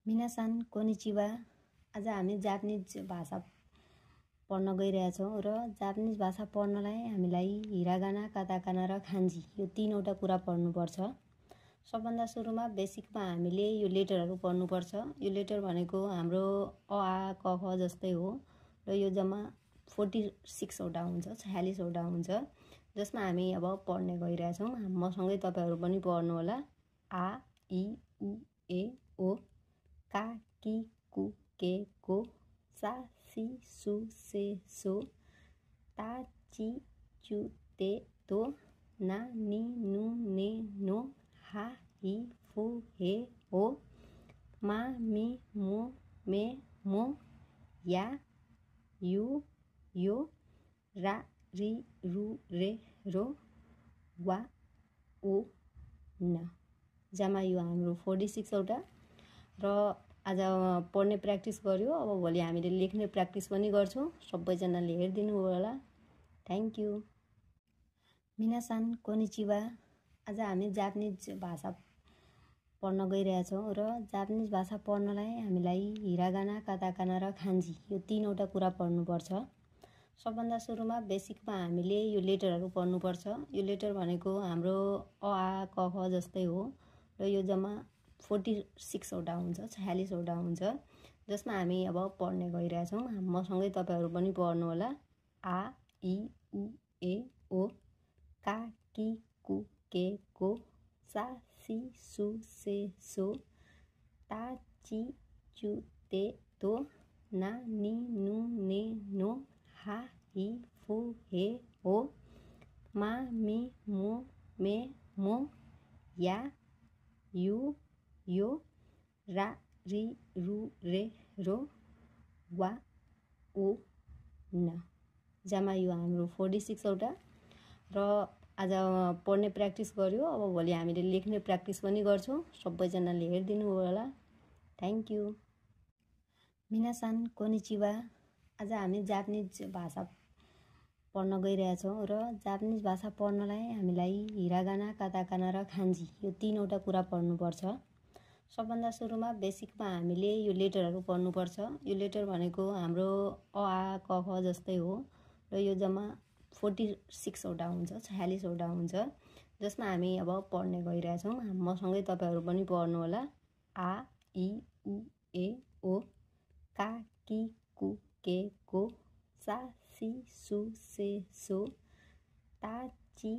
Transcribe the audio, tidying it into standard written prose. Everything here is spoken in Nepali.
मिनासान कोनिचिवा। आज हामी जापानिज भाषा पढ्न गइरहेछौँ र जापानिज भाषा पढ्नलाई हामीलाई हिरागाना, काताकाना र खान्जी यो तीनवटा कुरा पढ्नुपर्छ। सबभन्दा सुरुमा बेसिकमा हामीले यो लेटरहरू पढ्नुपर्छ। यो लेटर भनेको हाम्रो अ आ क ख जस्तै हो र यो जम्मा 46 वटा हुन्छ, 46 वटा हुन्छ, जसमा हामी अब पढ्ने गइरहेछौँ। मसँगै तपाईहरु पनि पढ्नु होला। आ इ उ ए ओ का कि कु के को सा सी सु से सो ता ची चु ते तो ना नि नु ने नो हा हि फु हे हो मा मी मो मे मो या यु यो रा रि रु रे रो वा ओ न। जम्मा यो हाम्रो 46 वटा र आज पढ्ने प्र्याक्टिस गर्यो। अब भोलि हामीले लेख्ने प्र्याक्टिस पनि गर्छौँ। सबैजनाले हेरिदिनु होला। Thank you. मिनासान कोनिचिवा। आज हामी जापानिज भाषा पढ्न गइरहेछौँ र जापानिज भाषा पढ्नलाई हामीलाई हिरागाना, काताकाना र खान्जी यो तीनवटा कुरा पढ्नुपर्छ। सबभन्दा सुरुमा बेसिकमा हामीले यो लेटरहरू पढ्नुपर्छ। यो लेटर भनेको हाम्रो अ आ क ख जस्तै हो र यो जम्मा 46 वटा हुन्छ, 46 वटा हुन्छ, जसमा हामी अब पढ्ने गइरहेछौँ। मसँगै तपाईहरु पनि पढ्नु होला। आ इ उ ए ओ का कि कु के को सा सी सु से सो ता ची चु ते तो ना नि नु ने नो हा हि फु हे हो मा मी मो मे मो या यु यो रा रि रु रे रो वा ओ न। जम्मा यो हाम्रो 46 वटा र आज पढ्ने प्र्याक्टिस गर्यो। अब भोलि हामीले लेख्ने प्र्याक्टिस पनि गर्छौँ। सबैजनाले हेरिदिनु होला। Thank you. मिनासान कोनिचिवा। आज हामी जापानिज भाषा पढ्न गइरहेछौँ र जापानिज भाषा पढ्नलाई हामीलाई हिरागाना, काताकाना र खान्जी यो तीनवटा कुरा पढ्नुपर्छ। सबभन्दा सुरुमा बेसिकमा हामीले यो लेटरहरू पढ्नुपर्छ। यो लेटर भनेको हाम्रो अ आ क ख जस्तै हो र यो जम्मा 46 वटा हुन्छ, 46 वटा हुन्छ, जसमा हामी अब पढ्ने गइरहेछौँ। मसँगै तपाईहरु पनि पढ्नु होला। आ इ उ ए ओ का कि कु के को सा सी सु से सो ता ची